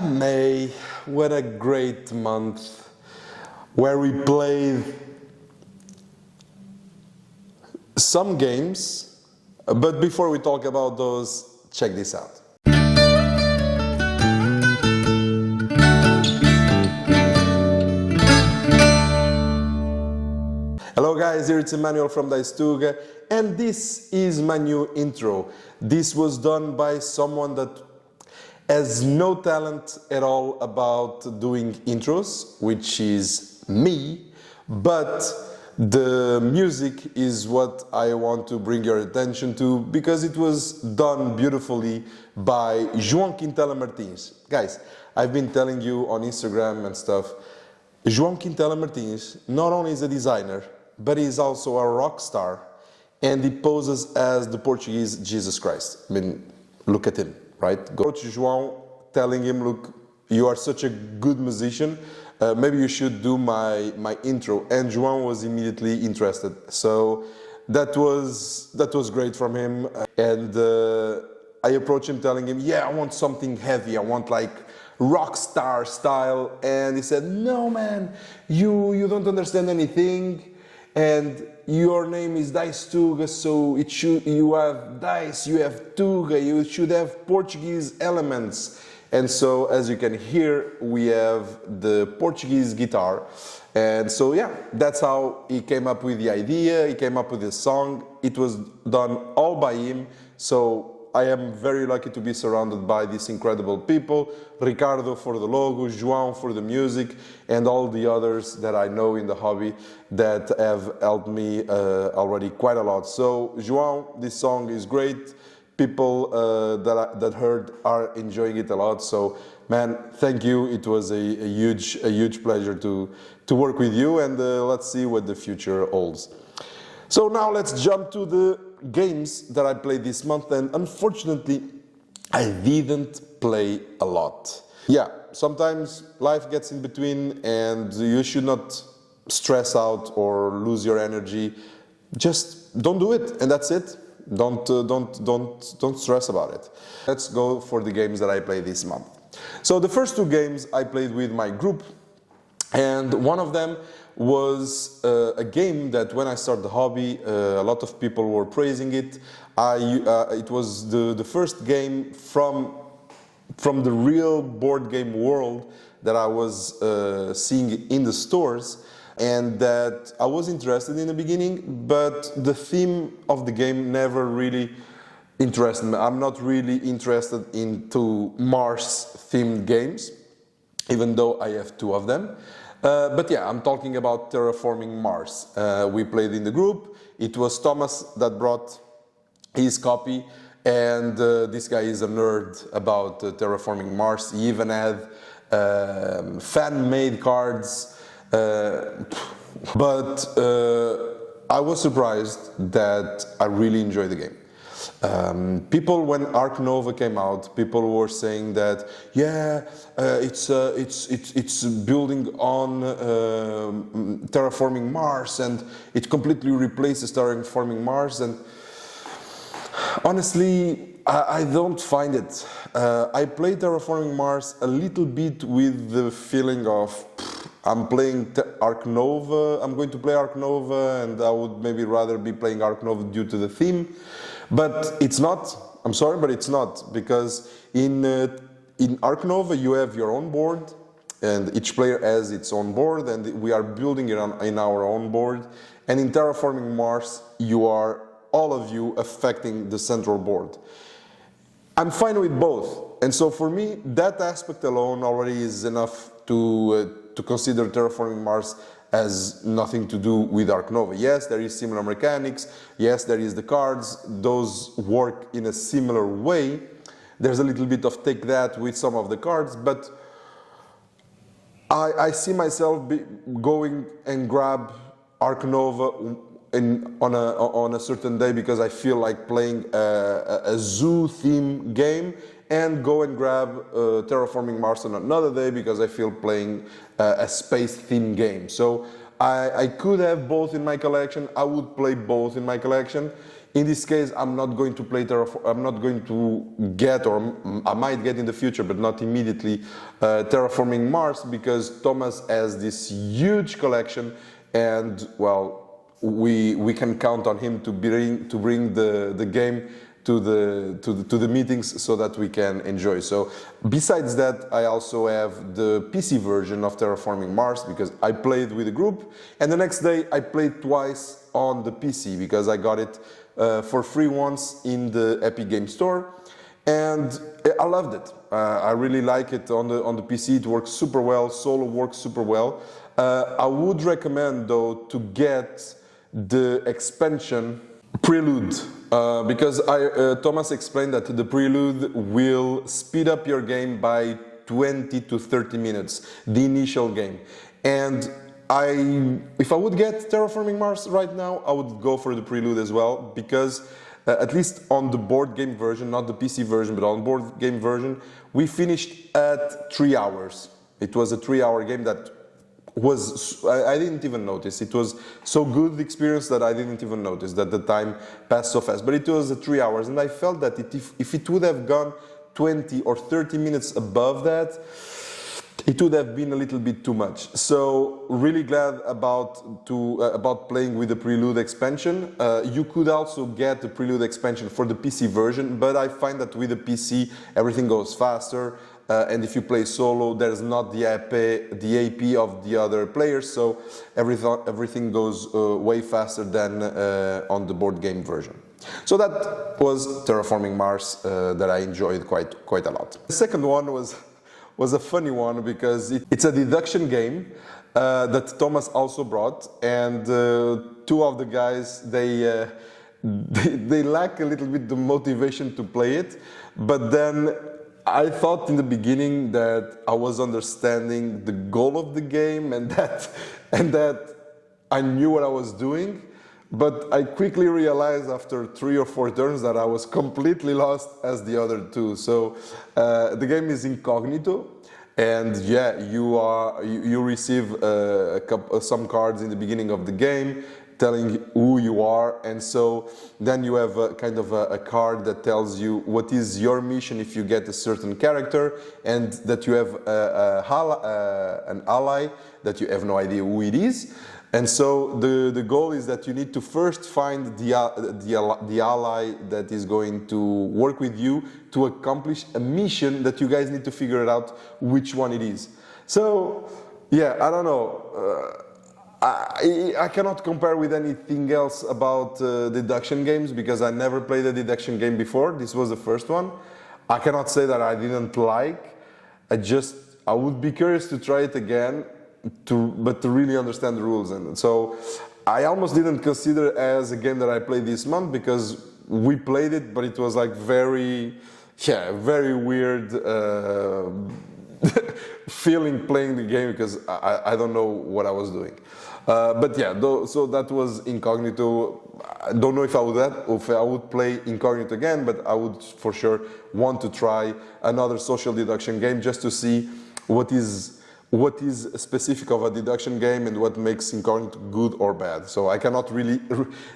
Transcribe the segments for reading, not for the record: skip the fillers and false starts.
May, what a great month where we played some games, but before we talk about those, check this out. Hello guys, here it's Emmanuel from DiceTuga, and this is my new intro. This was done by someone that has no talent at all about doing intros, which is me, but the music is what I want to bring your attention to because it was done beautifully by João Quintela Martins. Guys, I've been telling you on Instagram and stuff, João Quintela Martins not only is a designer, but he's also a rock star, and he poses as the Portuguese Jesus Christ. I mean, look at him, right? Go to João telling him, look, you are such a good musician, maybe you should do my intro. And João was immediately interested. So that was great from him. And I approached him telling him, yeah, I want something heavy. I want like rock star style. And he said, no man, you don't understand anything. And your name is DiceTuga, so you have dice, you have tuga, you should have Portuguese elements. And so, as you can hear, we have the Portuguese guitar. And so, yeah, that's how he came up with the idea, he came up with the song. It was done all by him. So I am very lucky to be surrounded by these incredible people. Ricardo for the logo, João for the music, and all the others that I know in the hobby that have helped me already quite a lot. So João, this song is great. People that heard are enjoying it a lot. So man, thank you. It was a huge pleasure to work with you, and let's see what the future holds. So now let's jump to the games that I played this month, and unfortunately I didn't play a lot. Yeah, sometimes life gets in between and you should not stress out or lose your energy. Just don't do it, and that's it. Don't stress about it. Let's go for the games that I played this month. So the first two games I played with my group, and one of them was a game that when I started the hobby, a lot of people were praising it. It was the first game from the real board game world that I was seeing in the stores, and that I was interested in the beginning, but the theme of the game never really interested me. I'm not really interested into Mars themed games, even though I have two of them. But yeah, I'm talking about Terraforming Mars. We played in the group. It was Thomas that brought his copy, and this guy is a nerd about Terraforming Mars. He even had fan-made cards, but I was surprised that I really enjoyed the game. People, when Ark Nova came out, people were saying that, yeah, it's building on Terraforming Mars, and it completely replaces Terraforming Mars. And honestly, I don't find it. I played Terraforming Mars a little bit with the feeling of, I'm playing Ark Nova, I'm going to play Ark Nova, and I would maybe rather be playing Ark Nova due to the theme. But it's not. I'm sorry, but it's not, because in Ark Nova you have your own board, and each player has its own board, and we are building it in our own board. And in Terraforming Mars, you are, all of you, affecting the central board. I'm fine with both, and so for me, that aspect alone already is enough to consider Terraforming Mars has nothing to do with Ark Nova. Yes, there is similar mechanics. Yes, there is the cards. Those work in a similar way. There's a little bit of take that with some of the cards, but I see myself going and grab Ark Nova on a certain day because I feel like playing a zoo theme game, and go and grab Terraforming Mars on another day because I feel playing a space theme game. So I could have both in my collection. I would play both in my collection. In this case, I'm not going to play I'm not going to get, or I might get in the future, but not immediately, Terraforming Mars, because Thomas has this huge collection, and well, we can count on him to bring the game to the meetings so that we can enjoy. So besides that, I also have the PC version of Terraforming Mars, because I played with a group, and the next day I played twice on the PC because I got it for free once in the Epic Game Store, and I loved it. I really like it on the PC. It works super well. Solo works super well. I would recommend though to get the expansion Prelude, because Thomas explained that the Prelude will speed up your game by 20 to 30 minutes, the initial game. And if I would get Terraforming Mars right now, I would go for the Prelude as well, because at least on the board game version, not the PC version, but on board game version, we finished at 3 hours. It was a 3-hour game that was, I didn't even notice. It was so good the experience that I didn't even notice that the time passed so fast. But it was 3 hours, and I felt that if it would have gone 20 or 30 minutes above that, it would have been a little bit too much. So really glad about playing with the Prelude expansion. You could also get the Prelude expansion for the PC version, but I find that with the PC everything goes faster. And if you play solo, there's not the AP of the other players, so everything goes way faster than on the board game version. So that was Terraforming Mars that I enjoyed quite a lot. The second one was a funny one, because it's a deduction game that Thomas also brought, and two of the guys, they lack a little bit the motivation to play it, but then I thought in the beginning that I was understanding the goal of the game and that I knew what I was doing, but I quickly realized after 3 or 4 turns that I was completely lost as the other two. So the game is Incognito, and yeah, you receive some cards in the beginning of the game telling who you are, and so then you have a card that tells you what is your mission if you get a certain character, and that you have an ally that you have no idea who it is. And so the goal is that you need to first find the ally that is going to work with you to accomplish a mission that you guys need to figure out which one it is. So yeah, I don't know. I cannot compare with anything else about deduction games, because I never played a deduction game before. This was the first one. I cannot say that I didn't like. I would be curious to try it again, but to really understand the rules. And so I almost didn't consider it as a game that I played this month, because we played it, but it was like very weird feeling playing the game, because I don't know what I was doing. But yeah, so that was Incognito. I don't know if I would play Incognito again, but I would for sure want to try another social deduction game just to see what is specific of a deduction game and what makes Incognito good or bad. So I cannot really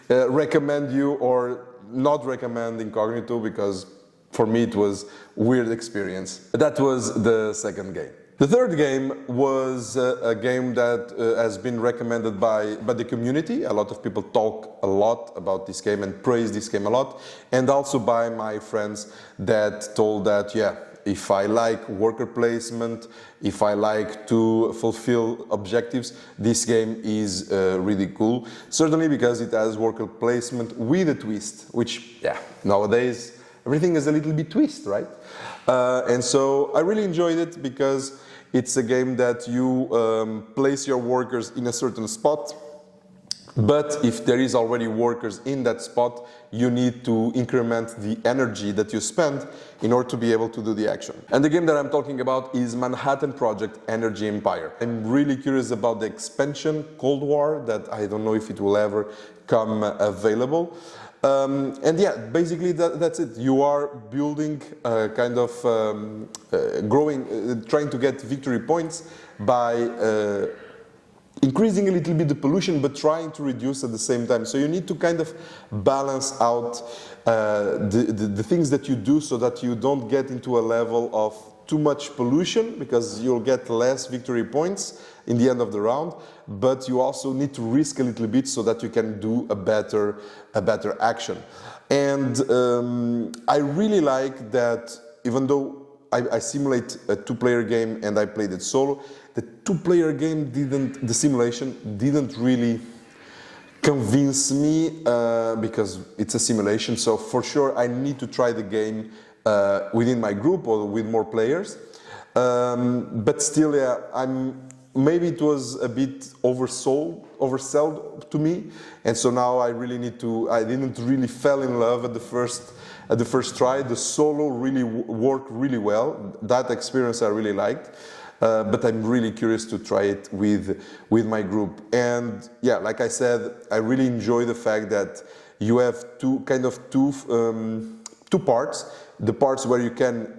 recommend you or not recommend Incognito, because for me it was a weird experience. That was the second game. The third game was a game that has been recommended by the community. A lot of people talk a lot about this game and praise this game a lot, and also by my friends that told that, yeah, if I like worker placement, if I like to fulfill objectives, this game is really cool. Certainly because it has worker placement with a twist, which, yeah, nowadays everything is a little bit twist, right? And so I really enjoyed it, because it's a game that you place your workers in a certain spot, but if there is already workers in that spot, you need to increment the energy that you spend in order to be able to do the action. And the game that I'm talking about is Manhattan Project Energy Empire. I'm really curious about the expansion Cold War, that I don't know if it will ever come available. And yeah, basically that's it. You are building growing, trying to get victory points by increasing a little bit the pollution, but trying to reduce at the same time. So you need to kind of balance out the things that you do so that you don't get into a level of too much pollution, because you'll get less victory points in the end of the round, but you also need to risk a little bit so that you can do a better action. And I really like that, even though I simulate a two-player game and I played it solo, the two-player game the simulation didn't really convince me because it's a simulation. So for sure I need to try the game within my group or with more players. But still, yeah, maybe it was a bit oversold to me, and so now I really need to. I didn't really fall in love at the first try. The solo really worked really well. That experience I really liked, but I'm really curious to try it with my group. And yeah, like I said, I really enjoy the fact that you have two parts. The parts where you can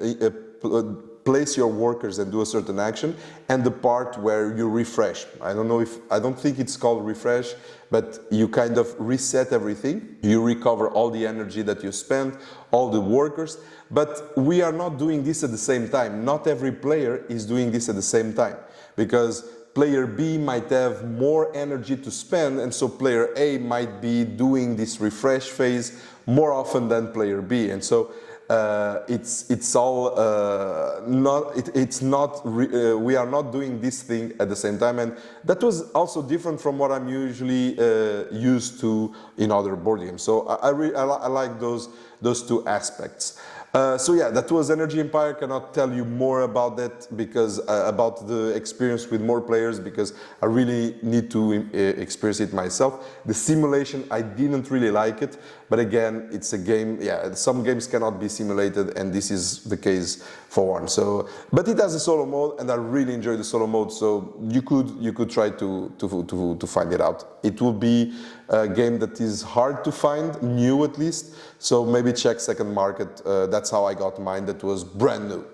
place your workers and do a certain action, and the part where you refresh. I don't think it's called refresh, but you kind of reset everything. You recover all the energy that you spent, all the workers, but we are not doing this at the same time. Not every player is doing this at the same time, because player B might have more energy to spend, and so player A might be doing this refresh phase more often than player B, and so we are not doing this thing at the same time, and that was also different from what I'm usually used to in other board games. So I like those two aspects. So yeah, that was Energy Empire. Cannot tell you more about that because about the experience with more players, because I really need to experience it myself. The simulation, I didn't really like it, but again, it's a game. Yeah, some games cannot be simulated, and this is the case for one. So, but it has a solo mode, and I really enjoy the solo mode. So you could try to find it out. It will be a game that is hard to find, new at least. So maybe check Second Market. That's how I got mine. That was brand new.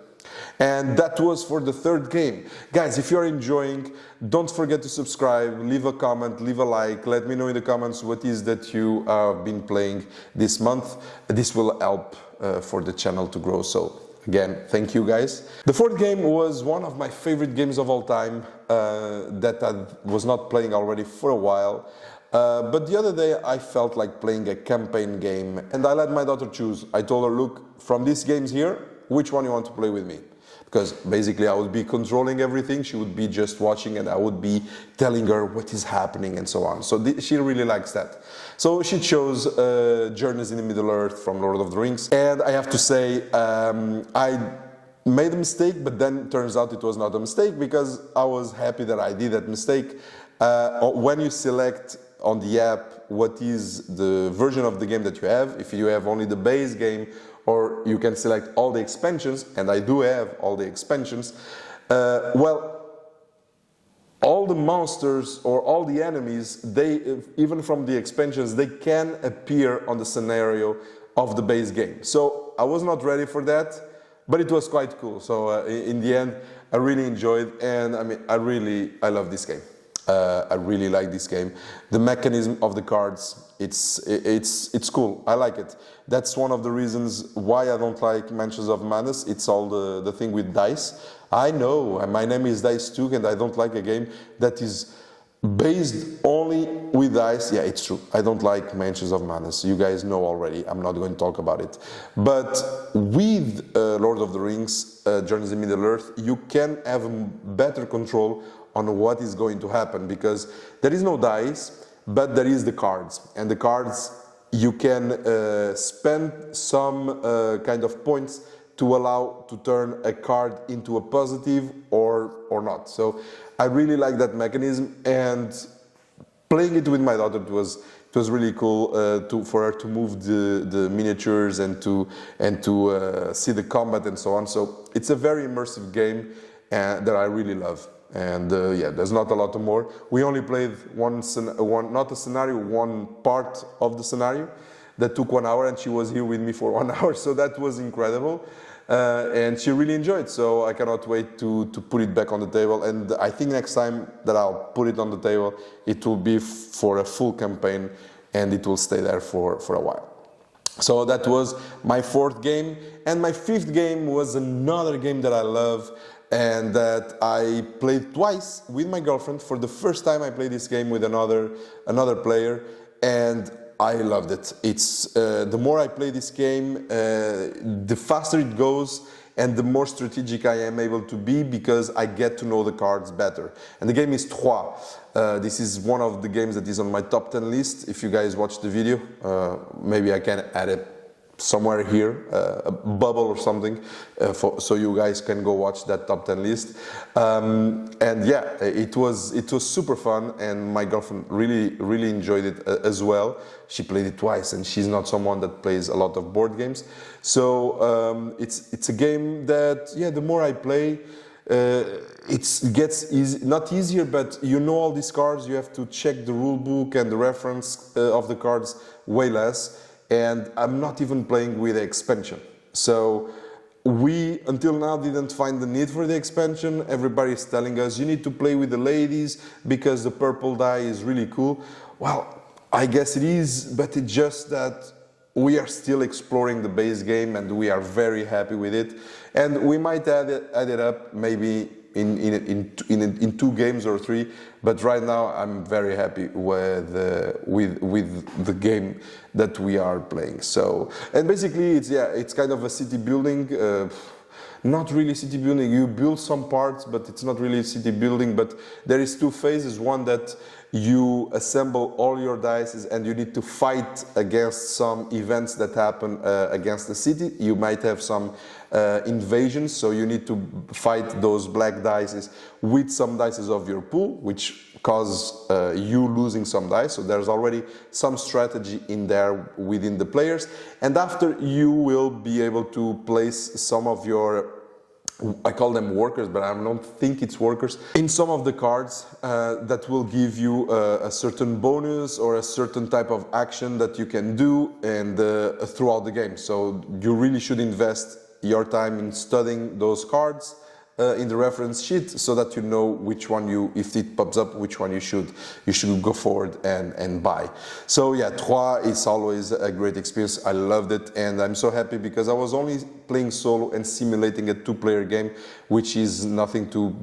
And that was for the third game. Guys, if you're enjoying, don't forget to subscribe, leave a comment, leave a like. Let me know in the comments what is that you have been playing this month. This will help for the channel to grow. So again, thank you guys. The fourth game was one of my favorite games of all time that I was not playing already for a while. But the other day I felt like playing a campaign game, and I let my daughter choose. I told her, look, from these games here, which one you want to play with me? Because basically I would be controlling everything, she would be just watching, and I would be telling her what is happening and so on. So she really likes that. So she chose Journeys in the Middle-earth from Lord of the Rings. And I have to say, I made a mistake, but then it turns out it was not a mistake, because I was happy that I did that mistake. When you select on the app what is the version of the game that you have, if you have only the base game, or you can select all the expansions, and I do have all the expansions, well, all the monsters or all the enemies, they, even from the expansions, they can appear on the scenario of the base game. So I was not ready for that, but it was quite cool. So in the end, I really enjoyed, and I mean, I love this game. I really like this game. The mechanism of the cards, it's cool. I like it. That's one of the reasons why I don't like Mansions of Madness. It's all the thing with dice. I know, my name is DiceTuga, and I don't like a game that is based only with dice. Yeah, it's true. I don't like Mansions of Madness. You guys know already. I'm not going to talk about it. But with Lord of the Rings, Journeys in Middle-earth, you can have better control on what is going to happen, because there is no dice, but there is the cards, and the cards you can spend some kind of points to allow to turn a card into a positive or not. So I really like that mechanism, and playing it with my daughter, it was really cool for her to move the miniatures and to see the combat and so on. So it's a very immersive game that I really love. And yeah, there's not a lot more. We only played one part of the scenario that took 1 hour, and she was here with me for 1 hour, so that was incredible. and she really enjoyed. So I cannot wait to put it back on the table. And I think next time that I'll put it on the table, it will be for a full campaign, and it will stay there for a while. So that was my fourth game, and my fifth game was another game that I love and that I played twice with my girlfriend. For the first time I played this game with another player, and I loved it. It's the more I play this game, the faster it goes and the more strategic I am able to be, because I get to know the cards better. And the game is Trois. This is one of the games that is on my top 10 list. If you guys watch the video, maybe I can add it somewhere here, a bubble or something, so you guys can go watch that top 10 list. And yeah, it was super fun, and my girlfriend really enjoyed it as well. She played it twice, and she's not someone that plays a lot of board games. So it's a game that, yeah, the more I play, it gets not easier, but you know all these cards, you have to check the rule book and the reference of the cards way less. And I'm not even playing with the expansion. So we, until now, didn't find the need for the expansion. Everybody's telling us, you need to play with the ladies because the purple die is really cool. Well, I guess it is, but it's just that we are still exploring the base game, and we are very happy with it. And we might add it up maybe in 2 games or 3, but right now I'm very happy with the game that we are playing. So, and basically it's kind of a city building, not really city building. You build some parts, but it's not really city building. But there is 2 phases. One that you assemble all your dice and you need to fight against some events that happen against the city. You might have some invasions, so you need to fight those black dice with some dice of your pool, which cause you losing some dice. So there's already some strategy in there within the players. And after, you will be able to place some of your, I call them workers, but I don't think it's workers, in some of the cards that will give you a certain bonus or a certain type of action that you can do and throughout the game. So you really should invest your time in studying those cards in the reference sheet, so that you know which one if it pops up, which one you should go forward and buy. So yeah, Trois is always a great experience. I loved it, and I'm so happy because I was only playing solo and simulating a 2-player game, which is nothing to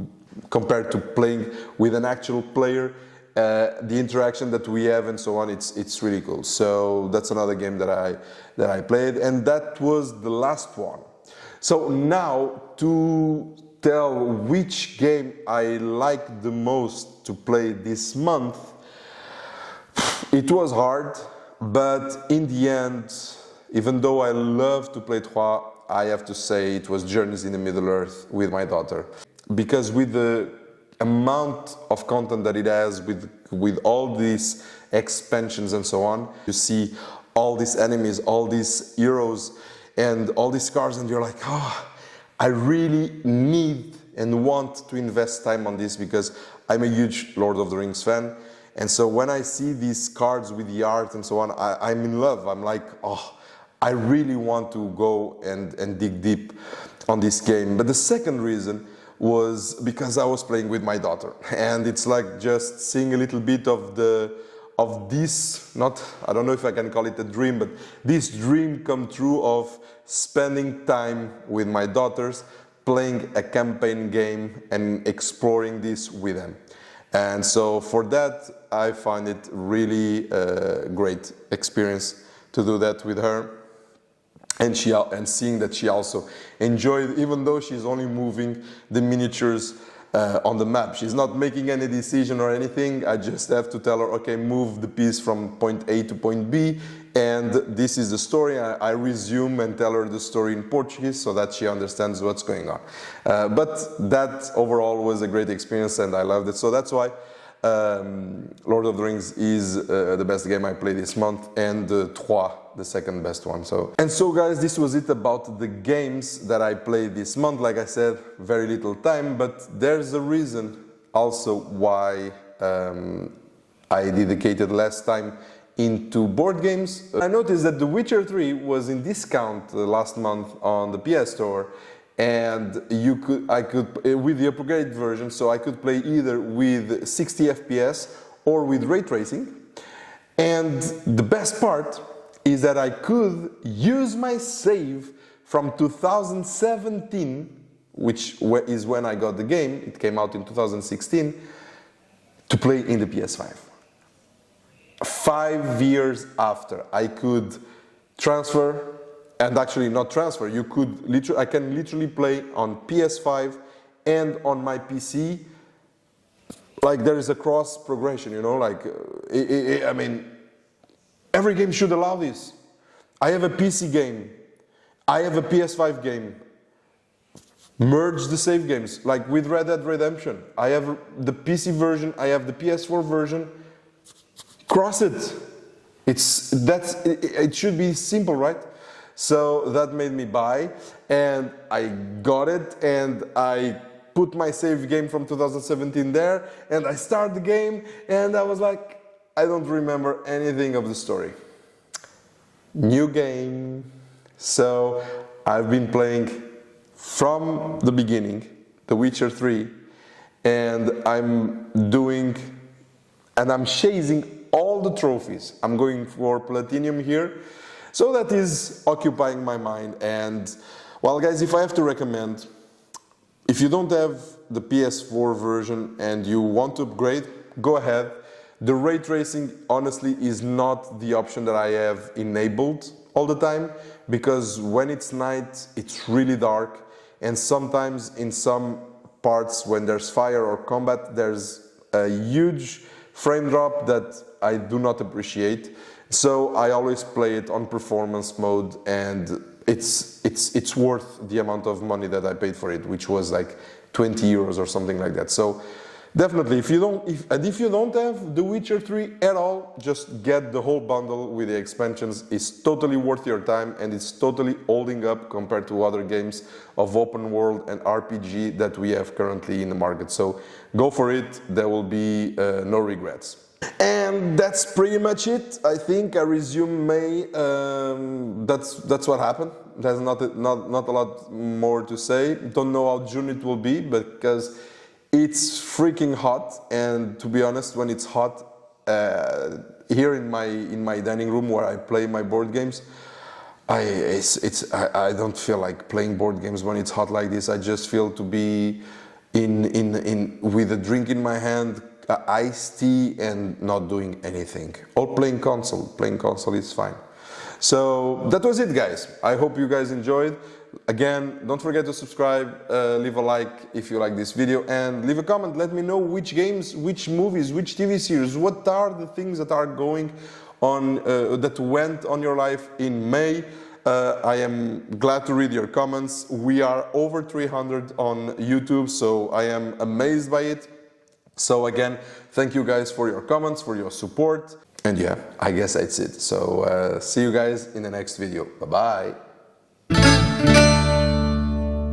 compare to playing with an actual player. The interaction that we have and so on, it's really cool. So that's another game that I played, and that was the last one. So now, to tell which game I liked the most to play this month, it was hard, but in the end, even though I love to play Trois, I have to say it was Journeys in the Middle-earth with my daughter. Because with the amount of content that it has, with all these expansions and so on, you see all these enemies, all these heroes, and all these cards, and you're like, oh, I really need and want to invest time on this, because I'm a huge Lord of the Rings fan. And so when I see these cards with the art and so on, I'm in love. I'm like, oh, I really want to go and dig deep on this game. But the second reason was because I was playing with my daughter, and it's like just seeing a little bit of this, not, I don't know if I can call it a dream, but this dream come true of spending time with my daughters, playing a campaign game and exploring this with them. And so for that, I find it really a great experience to do that with her. And seeing that she also enjoyed, even though she's only moving the miniatures on the map. She's not making any decision or anything. I just have to tell her, okay, move the piece from point A to point B, and this is the story. I resume and tell her the story in Portuguese so that she understands what's going on. But that overall was a great experience, and I loved it. So that's why Lord of the Rings is the best game I played this month, and Trois, the second best one. So guys, this was it about the games that I played this month. Like I said, very little time, but there's a reason also why I dedicated less time into board games. I noticed that The Witcher 3 was in discount last month on the PS Store, and I could with the upgraded version, so I could play either with 60 FPS or with ray tracing. And the best part is that I could use my save from 2017, which is when I got the game. It came out in 2016, to play in the PS5. 5 years after, I could transfer, and actually not transfer, I can literally play on PS5 and on my PC. Like, there is a cross progression, you know, like, I mean, every game should allow this. I have a PC game, I have a PS5 game. Merge the save games, like with Red Dead Redemption. I have the PC version, I have the PS4 version. Cross it. It should be simple, right? So that made me buy, and I got it, and I put my save game from 2017 there, and I start the game, and I was like, I don't remember anything of the story. New game. So I've been playing from the beginning, The Witcher 3, and I'm chasing all the trophies. I'm going for platinum here, so that is occupying my mind. And well, guys, if I have to recommend, if you don't have the PS4 version and you want to upgrade, go ahead. The ray tracing honestly is not the option that I have enabled all the time, because when it's night it's really dark, and sometimes in some parts when there's fire or combat there's a huge frame drop that I do not appreciate. So I always play it on performance mode, and it's worth the amount of money that I paid for it, which was like 20 euros or something like that. So definitely, if you don't have The Witcher 3 at all, just get the whole bundle with the expansions. It's totally worth your time, and it's totally holding up compared to other games of open world and RPG that we have currently in the market. So go for it, there will be no regrets. And that's pretty much it. I think I resume May. That's what happened. There's not a lot more to say. Don't know how June it will be, because it's freaking hot. And to be honest, when it's hot here in my dining room where I play my board games, I don't feel like playing board games when it's hot like this. I just feel to be with a drink in my hand, iced tea, and not doing anything, or playing console. Playing console is fine. So that was it, guys. I hope you guys enjoyed. Again, don't forget to subscribe, leave a like if you like this video, and leave a comment. Let me know which games, which movies, which TV series, what are the things that are going on, that went on your life in May. I am glad to read your comments. We are over 300 on YouTube, so I am amazed by it. So again, thank you guys for your comments, for your support. And yeah, I guess that's it. So see you guys in the next video. Bye-bye.